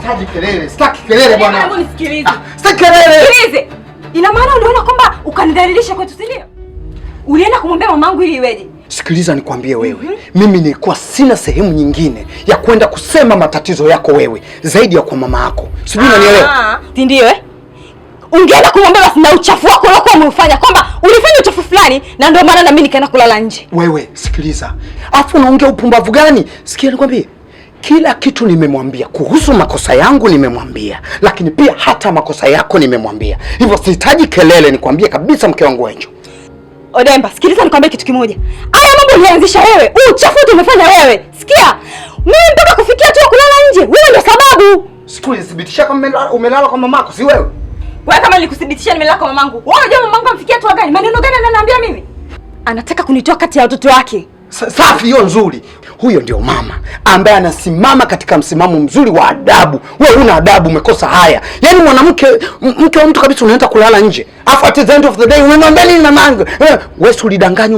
sihitaji kelele. Sitaki kelele bwana. Hebu nisikilize. Sitaki kelele. Sikilize. Ina maana uliona kwamba ukanidhalilisha kwetu, si ndio? Ulienda kumwambia mamangu ili iweje? Sikiliza nikwambie wewe. Mimi nilikuwa sina sehemu nyingine ya kwenda kusema matatizo yako wewe zaidi ya kwa mama yako. Sijui unanielewa? Ndio ungeenda kumwambia basi na uchafu wako uliokuwa umefanya kwamba ulifanya uchafu fulani na ndio maana na mimi nikaenda kulala nje. Wewe sikiliza. Afu unaongea upumbavu gani? Sikia nikwambie. Kila kitu nimemwambia kuhusu makosa yangu nimemwambia, lakini pia hata makosa yako nimemwambia. Hivyo sihitaji kelele, nikwambie kabisa mke wangu Angel. Odemba, sikiliza nikwambie kitu kimoja. Haya mambo ulianzisha wewe. Uchafu umefanya wewe. Sikia. Mimi mpaka kufikia tu kulala nje. Wewe ndio sababu. Sikuthibitisha kama umelala kwa mamako, si wewe? Wewe kama nilikuthibitisha nimelala kwa mamangu. Wewe unajua mamangu amfikia tu gani? Maneno gani ananiambia mimi? Anataka kunitoa kati ya watoto wake. Safi, hiyo nzuri. Huyo ndio mama ambaye anasimama katika msimamo mzuri wa adabu. Wewe huna adabu, umekosa haya. Yaani mwanamke mke wa mtu kabisa unaenda kulala nje. Afu at the end of the day unaambia nini na mangu? Wewe ulidanganya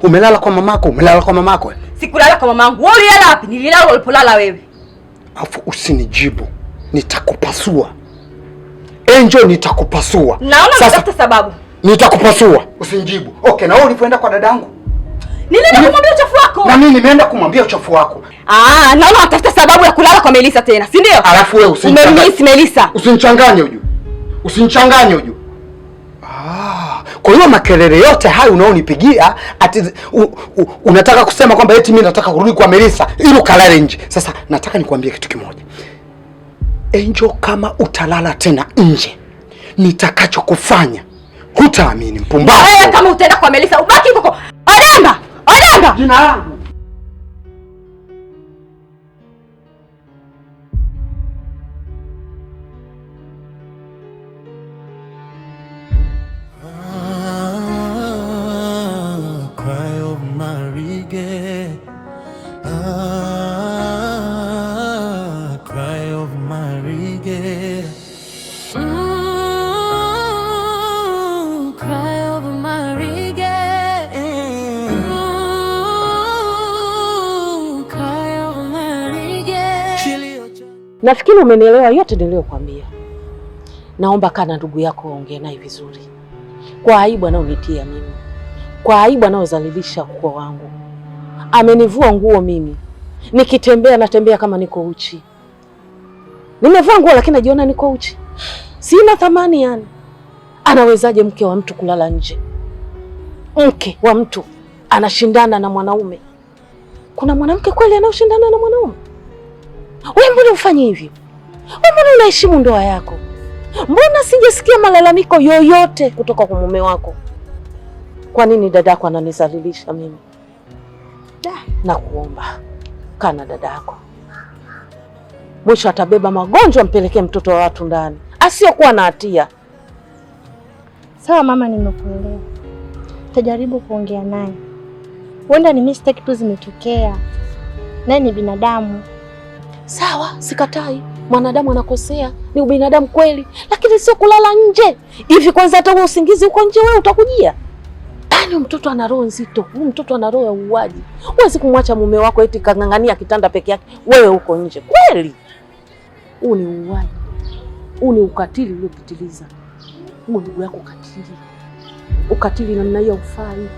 umelala kwa mamako, umelala kwa mamako. Sikulala kwa mamangu. Wewe ulilala wapi? Nililala ulipolala wewe. Afu usinijibu. Nitakupasua. Angel, nitakupasua. Naona unatafuta sababu. Nitakupasua. Usinijibu. Okay, na wewe ulipoenda kwa dadangu? Nilienda kumwambia uchafu wako. Na mimi nimeenda kumwambia uchafu wako. Naona unatafuta sababu ya kulala kwa Melissa tena, si ndio? Alafu wewe umemiss Melissa. Usinichanganye ujue. Usinichanganye ujue. Kwa hiyo makelele yote hayo unaonipigia ati unataka kusema kwamba eti mimi nataka kurudi kwa Melissa ili ukalale nje. Sasa nataka nikwambie kitu kimoja. Angel, kama utalala tena nje, nitakachokufanya hutaamini, mpumbavu. Wewe kama utaenda kwa Melissa ubaki huko. Odemba! Odemba! Jina langu. Nafikiri umenielewa yote niliyokuambia. Naomba kana ndugu yako ongea naye vizuri. Kwa aibu anaonitia mimi. Kwa aibu anaozalilisha ukoo wangu. Amenivua nguo mimi. Nikitembea natembea kama niko uchi. Nimevaa nguo lakini najiona niko uchi. Sina thamani yani. Anawezaje mke wa mtu kulala nje? Mke wa mtu anashindana na mwanaume. Kuna mwanamke kweli anaoshindana na mwanaume? Wewe mbona ufanye hivyo? Wewe mbona unaheshimu ndoa yako? Mbona sijasikia malalamiko yoyote kutoka kwa mume wako? Kwa nini dadako ananizalilisha mimi? Na kuomba kana dadako. Mwisho atabeba magonjwa mpelekee mtoto wa watu ndani. Asiyokuwa na hatia. Sawa mama, nimekuelewa. Tajaribu kuongea naye. Huenda ni mistake tu zimetokea. Naye ni binadamu. Sawa, sikatai. Mwanadamu anakosea, ni ubinadamu kweli, lakini sio kulala nje. Hivi kwanza hata usingizi uko nje wewe utakujia? Yaani mtoto ana roho nzito, huyu mtoto ana roho ya uuaji. Huwezi kumwacha mume wako eti kangangania kitanda peke yake, wewe uko nje. Kweli? Huu ni uuaji. Huu ni ukatili uliopitiliza. Huu ndugu yako ukatili. Ukatili namna hiyo ufai.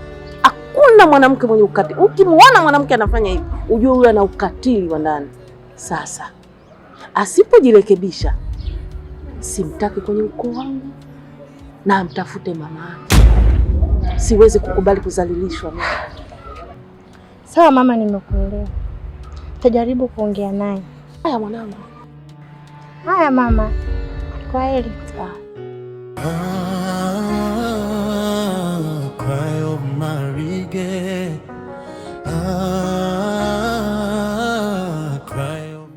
Hakuna mwanamke mwenye ukatili. Ukimwona mwanamke anafanya hivi, ujue huyu ana ukatili wa ndani. Sasa asipojirekebisha, simtaki kwenye ukoo wangu na amtafute mama. Siwezi kukubali kuzalilishwa mimi. Sawa mama, nimekuelewa. Tajaribu kuongea naye. Haya mwanangu. Haya mama. Kwaheri. Cry of Marige. Cry of...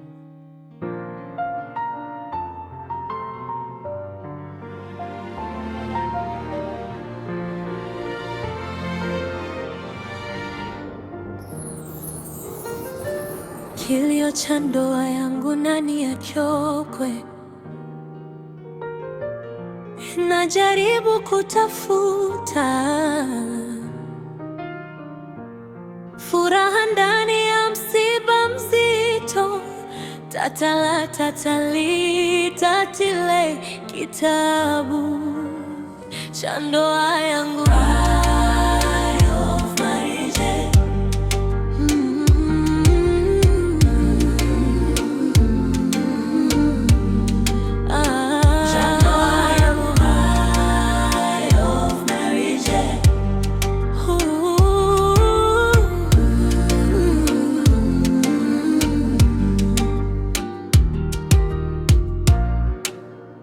Kilio cha ndoa yangu nani achokwe? Najaribu kutafuta furaha ndani ya msiba mzito. tatala tatali tatile kitabu cha ndoa yangu.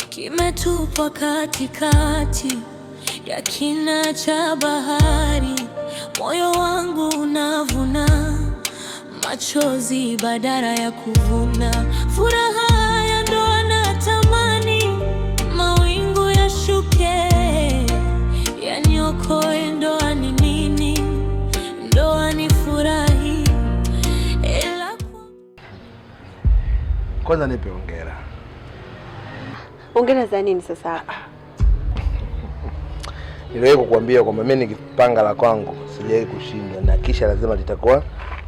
Kimetupwa katikati ya kina cha bahari, moyo wangu unavuna machozi badala ya kuvuna furaha ya ndoa. Natamani mawingu yashuke yaniokoe. Ndoa ni nini? Ndoa ni furahi. Kwanza nipe hongera. Hongera za nini sasa hapa? Niliwahi kukuambia kwamba mimi nikipanga la kwangu sijawahi kushindwa na kisha lazima litakuwa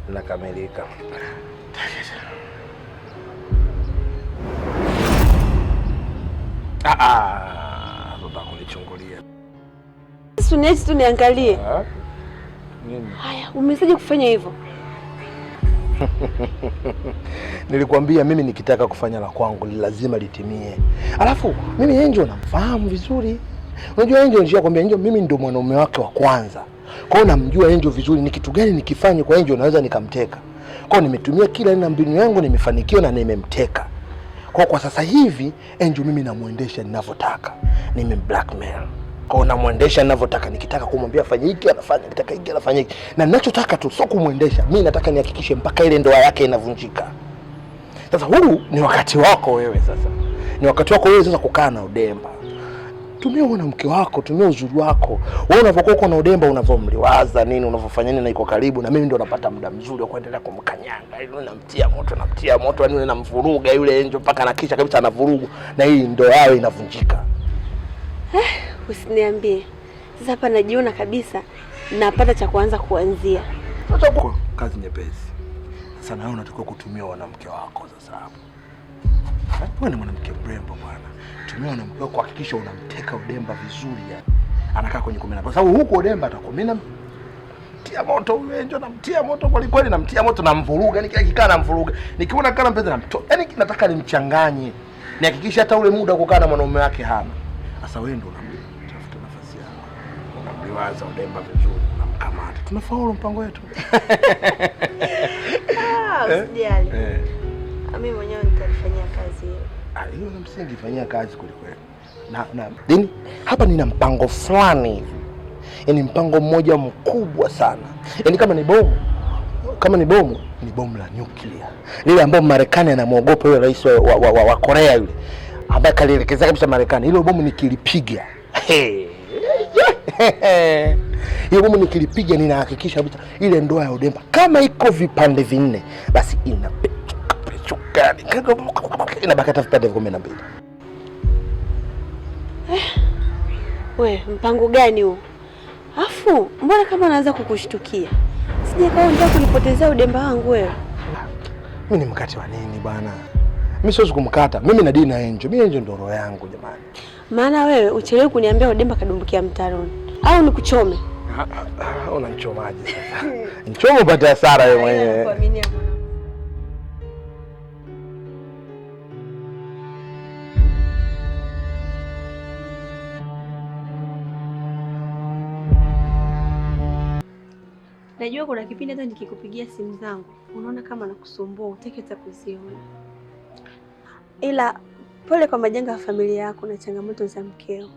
linakamilika. Baba kunichungulia. Suniachi tu niangalie. Nini? Haya, umewezaje kufanya hivyo? Nilikwambia mimi nikitaka kufanya la kwangu lazima litimie. Alafu mimi Angel namfahamu vizuri. Unajua Angel, nishakwambia Angel mimi ndio mwanaume wake wa kwanza. Kwa hiyo namjua Angel vizuri, ni kitu gani nikifanye kwa Angel naweza nikamteka. Kwa hiyo nimetumia kila aina mbinu yangu, nimefanikiwa na nimemteka. Kwa sasa hivi Angel mimi namuendesha ninavyotaka. Nimemblackmail. Kwa hiyo namuendesha ninavyotaka, nikitaka kumwambia afanye hiki anafanya, nikitaka hiki anafanya hiki. Na ninachotaka tu sio kumuendesha, mimi nataka nihakikishe mpaka ile ndoa yake inavunjika. Sasa huu ni wakati wako wewe sasa. Ni wakati wako wewe sasa kukaa na Udemba. Tumia mwanamke wako, tumia uzuri wako. Wewe unapokuwa uko na Udemba unavomliwaza nini, unavofanya nini na iko karibu na mimi ndio napata muda mzuri wa kuendelea kumkanyanga. Ile namtia moto, yani namvuruga yule Angel mpaka anakisha kabisa anavurugu na hii ndoa yao inavunjika. Usiniambie. Sasa hapa najiona kabisa napata cha kuanzia. Sasa kazi nyepesi. Sasa na wewe unatakiwa kutumia wanamke wako sasa hapo. Wewe ni mwanamke mrembo bwana. Tumia wanamke wako kuhakikisha unamteka Udemba vizuri yani. Anakaa kwenye 10 kwa sababu huko Udemba atakomena tia moto wewe Angel, namtia moto kwa kweli, namtia moto na mvuruga, yani kila kikaa na mvuruga. Nikiona kana mpenzi namtoa. Yaani nataka nimchanganye. Nihakikisha hata ule muda kukaa na mwanaume wake hana. Sasa wewe ndio unatafuta nafasi yako. Unamliwaza Udemba vizuri, unamkamata. Tunafaulu mpango wetu. Usijali. Mimi mwenyewe nitalifanyia kazi hiyo. Hiyo na msingi fanyia kazi kweli. Na dini hapa nina mpango fulani hivi. Yaani mpango mmoja mkubwa sana. Yaani kama ni bomu ni bomu la nuclear. Lile ambalo Marekani anamuogopa yule rais wa Korea yule. Ambaye kalielekeza kabisa Marekani. Hilo bomu nikilipiga. Hiyo bomu nikilipiga ninahakikisha kabisa ile ndoa ya Udemba kama iko vipande 4 basi inapechuka. Inabaki hata vipande 12. We, mpango gani huo? Afu, mbona kama anaanza kukushtukia? Sije kama unataka kunipotezea Udemba wangu wewe. Mimi ni mkati wa nini bwana? Mimi siwezi kumkata. Mimi na dini na Angel. Mimi Angel ndo roho yangu jamani. Maana wewe uchelewe kuniambia Udemba kadumbukia mtaroni. Au nikuchome? Unanichomaje sasa? Nichome upate hasara wewe mwenyewe. Najua kuna kipindi hata nikikupigia simu zangu unaona kama nakusumbua, utaki hata kuziona. Ila pole kwa majanga ya familia yako na changamoto za mkeo.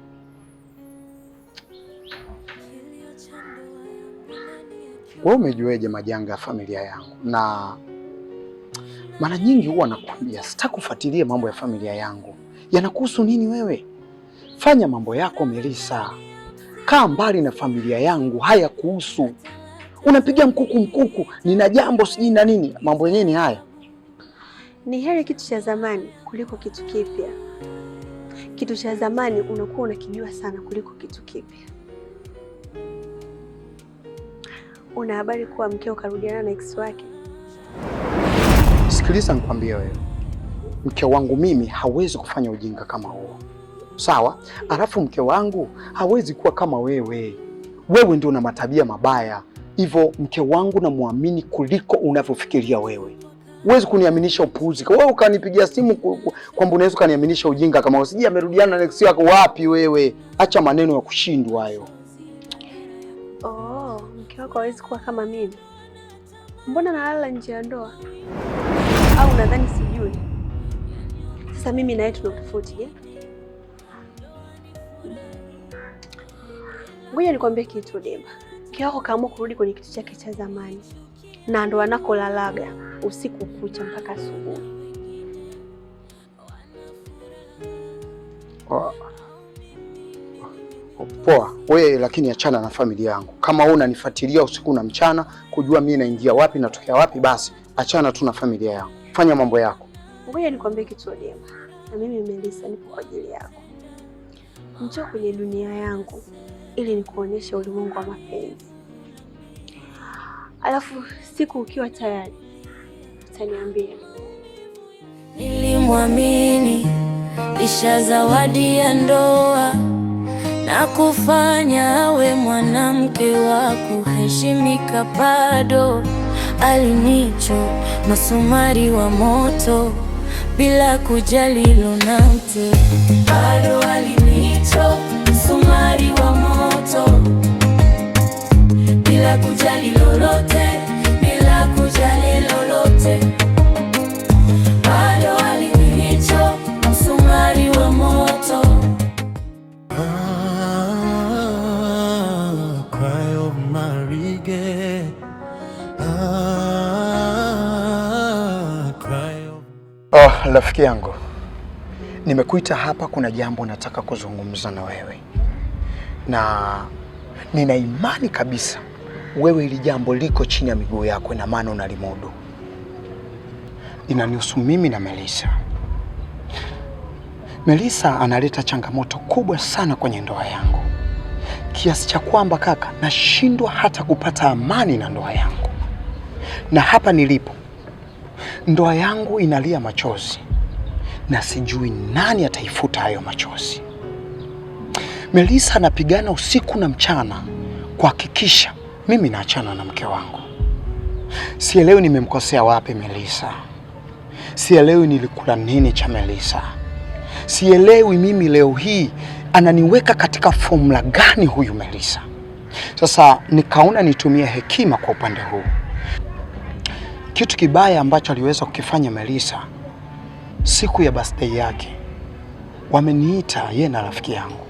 Wewe umejueje majanga ya familia yangu? Na mara nyingi huwa nakwambia sitaki kufuatilia mambo ya familia yangu. Yanakuhusu nini wewe? Fanya mambo yako Melissa. Kaa mbali na familia yangu, haya kuhusu. Unapiga mkuku, nina jambo sijui na nini. Mambo yenyewe ni haya. Ni heri kitu cha zamani kuliko kitu kipya. Kitu cha zamani unakuwa unakijua sana kuliko kitu kipya. Una habari kuwa mkeo karudiana na ex wake? Sikiliza nikwambie wewe. mke wangu mimi hawezi kufanya ujinga kama huo, sawa? Alafu mke wangu hawezi kuwa kama wewe. Wewe ndio una matabia mabaya, hivyo mke wangu namwamini kuliko unavyofikiria wewe. Huwezi kuniaminisha upuuzi. Wewe ukanipigia simu kwamba unaweza kuniaminisha ujinga kama usije amerudiana na ex yako wapi wewe? Acha maneno ya kushindwa hayo. Oh, mke wako hawezi kuwa kama mimi. Mbona nalala nje ya ndoa? Au nadhani sijui? Sasa mimi na yeye tuna tofauti je? Ngoja nikwambie kitu Demba. Mke wako kaamua kurudi kwenye kitu chake cha zamani. Na ndo anakolalaga usiku kucha mpaka asubuhi. Poa, wewe lakini achana na familia yangu. Kama wewe unanifuatilia usiku na mchana kujua mimi naingia wapi natokea wapi, basi achana tu na familia yangu. Fanya mambo yako. Ngoja nikwambie kitu Demba. Na mimi Melissa nipo kwa ajili yako. Njoo kwenye dunia yangu ili nikuonyeshe ulimwengu wa mapenzi. Alafu siku ukiwa tayari utaniambia. Nilimwamini isha zawadi ya ndoa na kufanya awe mwanamke wa kuheshimika, bado alinicho masumari wa moto bila kujali lonamte, bado alinicho masumari wa moto bila kujali lolote, bila kujali lolote, bado alinicho masumari wa moto. Cry over my reggae. Cry over... Rafiki yangu, nimekuita hapa, kuna jambo nataka kuzungumza na wewe, na nina imani kabisa wewe ili jambo liko chini ya miguu yako, na maana unalimudu. Inanihusu mimi na Melissa. Melissa analeta changamoto kubwa sana kwenye ndoa yangu, kiasi cha kwamba kaka, nashindwa hata kupata amani na ndoa yangu. Na hapa nilipo, ndoa yangu inalia machozi na sijui nani ataifuta hayo machozi. Melissa anapigana usiku na mchana kuhakikisha mimi naachana na mke wangu. Sielewi nimemkosea wapi Melissa. Sielewi nilikula nini cha Melissa. Sielewi mimi leo hii ananiweka katika formula gani huyu Melissa. Sasa nikaona nitumie hekima kwa upande huu. Kitu kibaya ambacho aliweza kukifanya Melissa, siku ya birthday yake wameniita yeye na rafiki yangu.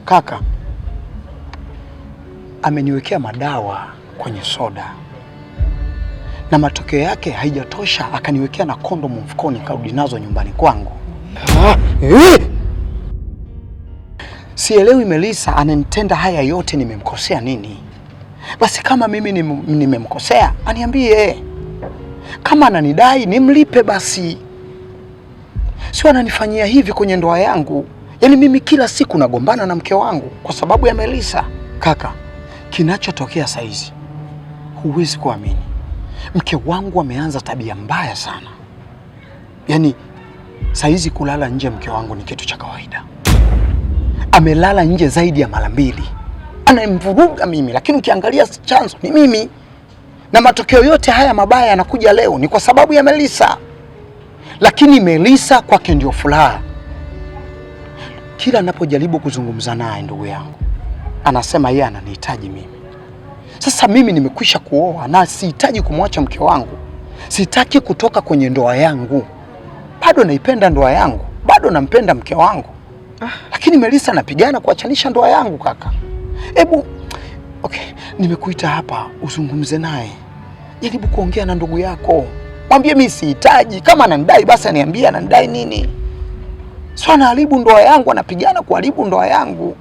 Kaka ameniwekea madawa kwenye soda, na matokeo yake haijatosha, akaniwekea na kondomu mfukoni, karudi nazo nyumbani kwangu. Sielewi Melissa ananitenda haya yote, nimemkosea nini? Basi kama mimi nimemkosea aniambie. Kama ananidai nimlipe basi. Sio ananifanyia hivi kwenye ndoa yangu. Yaani mimi kila siku nagombana na mke wangu kwa sababu ya Melissa. Kaka, kinachotokea saizi huwezi kuamini. Mke wangu ameanza tabia mbaya sana. Yaani saizi kulala nje mke wangu ni kitu cha kawaida. Amelala nje zaidi ya mara 2. Anamvuruga mimi, lakini ukiangalia chanzo ni mimi. Na matokeo yote haya mabaya yanakuja leo ni kwa sababu ya Melissa. Lakini Melissa kwake ndio furaha. Kila ninapojaribu kuzungumza naye ndugu yangu, anasema yeye ananihitaji mimi. Sasa mimi nimekwisha kuoa na sihitaji kumwacha mke wangu. Sitaki kutoka kwenye ndoa yangu. Bado naipenda ndoa yangu. Bado nampenda mke wangu. Lakini Melissa anapigana kuachanisha ndoa yangu kaka. Okay, nimekuita hapa uzungumze naye. Jaribu kuongea na ndugu yako. Mwambie mimi sihitaji, kama ananidai basi aniambie ananidai nini. Sio anaharibu ndoa yangu, anapigana kuharibu ndoa yangu.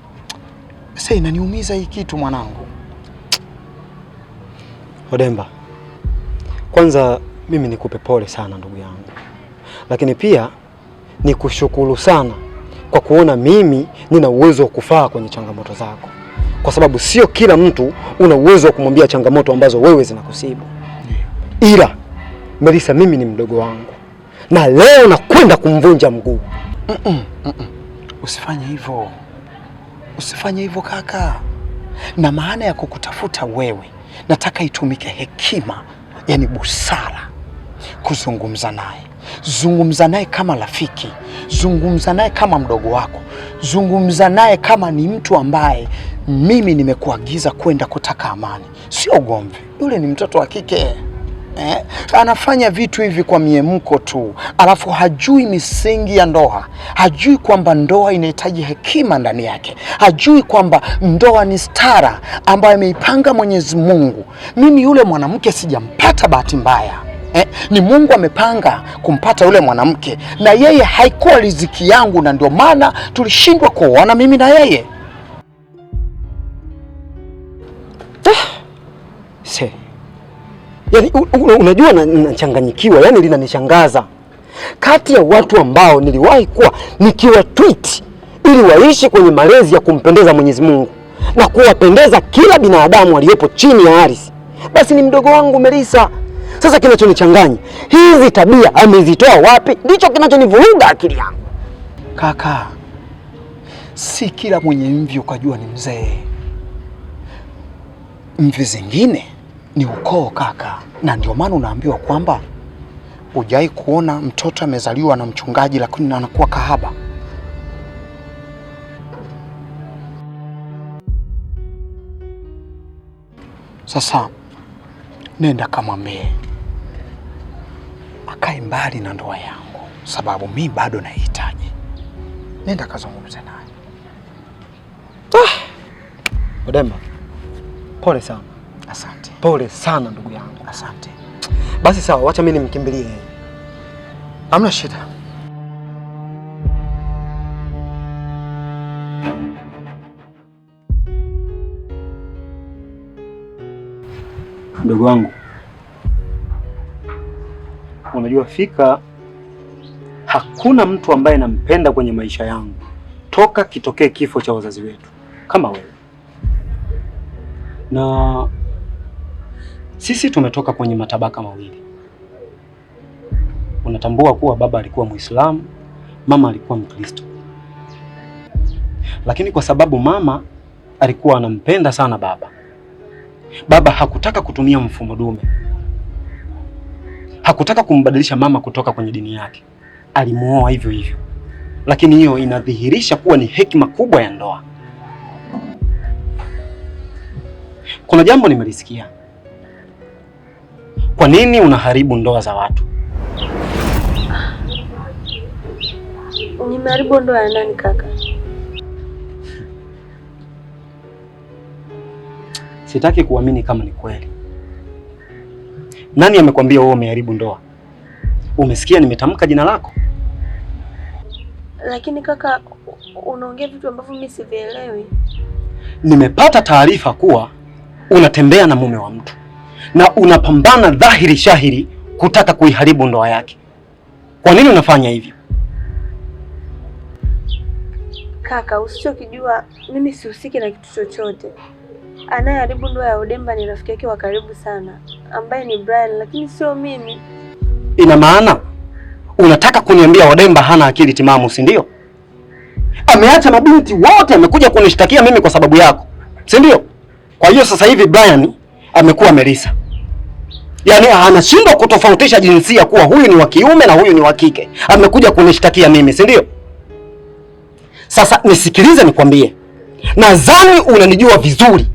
Sasa inaniumiza hii kitu mwanangu. Odemba, kwanza mimi nikupe pole sana ndugu yangu. Lakini pia nikushukuru sana kwa kuona mimi nina uwezo wa kufaa kwenye changamoto zako. Kwa sababu sio kila mtu una uwezo wa kumwambia changamoto ambazo wewe zinakusibu. Ila Melissa, mimi ni mdogo wangu. na leo nakwenda kumvunja mguu. Usifanye hivyo, usifanye hivyo kaka. Na maana ya kukutafuta wewe, nataka itumike hekima, yani busara, kuzungumza naye. Zungumza naye kama rafiki, zungumza naye kama mdogo wako, zungumza naye kama ni mtu ambaye mimi nimekuagiza kwenda kutaka amani, sio gomvi. Yule ni mtoto wa kike. Anafanya vitu hivi kwa miemko tu, alafu hajui misingi ya ndoa, hajui kwamba ndoa inahitaji hekima ndani yake, hajui kwamba ndoa ni stara ambayo ameipanga Mwenyezi Mungu. Mimi yule mwanamke sijampata bahati mbaya, ni Mungu amepanga kumpata yule mwanamke, na yeye haikuwa riziki yangu, na ndio maana tulishindwa kuoana mimi na yeye. Yaani unajua nachanganyikiwa, yaani linanishangaza. Kati ya watu ambao niliwahi kuwa nikiwa tweet ili waishi kwenye malezi ya kumpendeza Mwenyezi Mungu na kuwapendeza kila binadamu aliyepo chini ya ardhi, basi ni mdogo wangu Melissa. Sasa kinachonichanganya, hizi tabia amezitoa wapi? Ndicho kinachonivuruga akili yangu. Kaka, si kila mwenye mvi ukajua ni mzee. Mvi zingine ni ukoo kaka, na ndio maana unaambiwa kwamba hujai kuona mtoto amezaliwa na mchungaji lakini anakuwa kahaba. Sasa nenda kamwambie akae mbali na ndoa yangu, sababu mi bado nahitaji. Nenda kazungumze naye. Odemba, pole sana. Asante. Pole sana ndugu yangu. Asante. Basi sawa, wacha mimi nimkimbilie. Hamna shida. Ndugu wangu, unajua fika, hakuna mtu ambaye nampenda kwenye maisha yangu toka kitokee kifo cha wazazi wetu kama wewe. Na sisi tumetoka kwenye matabaka mawili. Unatambua kuwa baba alikuwa Muislamu, mama alikuwa Mkristo. Lakini kwa sababu mama alikuwa anampenda sana baba hakutaka kutumia mfumo dume. Hakutaka kumbadilisha mama kutoka kwenye dini yake. Alimuoa hivyo hivyo. Lakini hiyo inadhihirisha kuwa ni hekima kubwa ya ndoa. Kuna jambo nimelisikia. Kwa nini unaharibu ndoa za watu? Nimeharibu ndoa ya nani kaka? Sitaki kuamini kama ni kweli. Nani amekwambia wewe umeharibu ndoa? Umesikia nimetamka jina lako? Lakini kaka, unaongea vitu ambavyo mimi sivielewi. Nimepata taarifa kuwa unatembea na mume wa mtu na unapambana dhahiri shahiri kutaka kuiharibu ndoa yake. Kwa nini unafanya hivyo? Kaka, usichokijua mimi sihusiki na kitu chochote. Anayeharibu ndoa ya Odemba ni rafiki yake wa karibu sana ambaye ni Brian, lakini sio mimi. Ina maana unataka kuniambia Odemba hana akili timamu, si ndio? Ameacha mabinti wote, amekuja kunishtakia mimi kwa sababu yako, si ndio? Kwa hiyo sasa hivi Brian amekuwa Melissa. Yaani anashindwa kutofautisha jinsia kuwa huyu ni wa kiume na huyu ni wa kike. Amekuja kunishtakia mimi, si ndio? Sasa nisikilize nikwambie. Nadhani unanijua vizuri.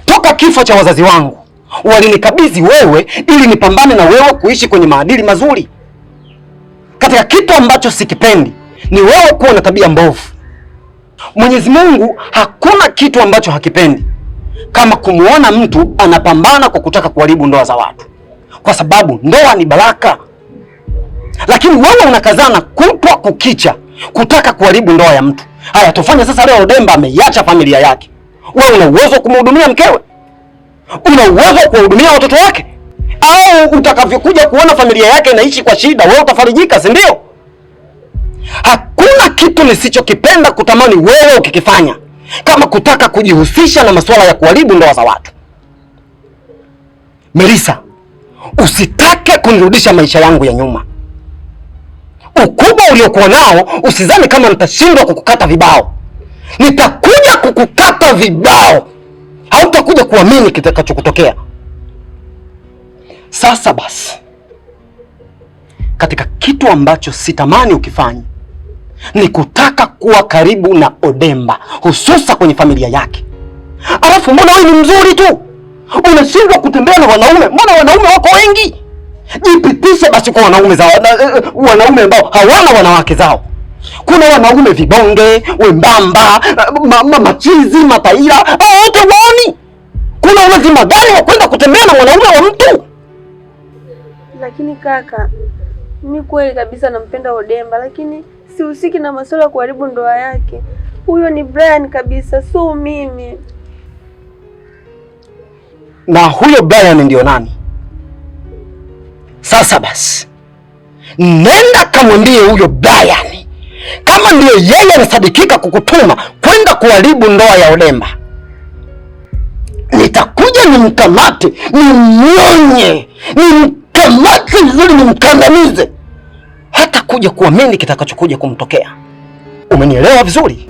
Toka kifo cha wazazi wangu walinikabidhi wewe ili nipambane na wewe kuishi kwenye maadili mazuri. Katika kitu ambacho sikipendi ni wewe kuwa na tabia mbovu. Mwenyezi Mungu hakuna kitu ambacho hakipendi kama kumuona mtu anapambana kwa kutaka kuharibu ndoa za watu, kwa sababu ndoa ni baraka. Lakini wewe unakazana kutwa kukicha kutaka kuharibu ndoa ya mtu. Haya, tufanye sasa. Leo Odemba ameiacha familia yake. Wewe una uwezo kumhudumia mkewe? Una uwezo kuwahudumia watoto wake? Au utakavyokuja kuona familia yake inaishi kwa shida, wewe utafarijika, si ndio? Hakuna kitu nisichokipenda kutamani wewe ukikifanya kama kutaka kujihusisha na masuala ya kuharibu ndoa za watu. Melissa, usitake kunirudisha maisha yangu ya nyuma. ukubwa uliokuwa nao usizani kama nitashindwa kukukata vibao. Nitakuja kukukata vibao, hautakuja kuamini kitakachokutokea. Sasa basi, katika kitu ambacho sitamani ukifanye ni kutaka kuwa karibu na Odemba, hususa kwenye familia yake. Alafu mbona wewe ni mzuri tu, unashindwa kutembea na wanaume? Mbona wanaume wako wengi? Jipitishe basi kwa wanaume ambao hawana wanawake zao. Kuna wanaume vibonge, wembamba, machizi, mataira, wote waoni. Kuna ulazima gani wa kwenda kutembea na mwanaume wa mtu? Lakini kaka, mimi kweli kabisa nampenda Odemba, lakini sihusiki na masuala ya kuharibu ndoa yake. Huyo ni Brian kabisa, sio mimi. Na huyo Brian ndio nani? Sasa basi, nenda kamwambie huyo Brian kama ndio yeye anasadikika kukutuma kwenda kuharibu ndoa ya Odemba, nitakuja nimkamate, nimnyonye, nimkamate vizuri, nimkandamize, hata kuja kuamini kitakachokuja kumtokea. Umenielewa vizuri?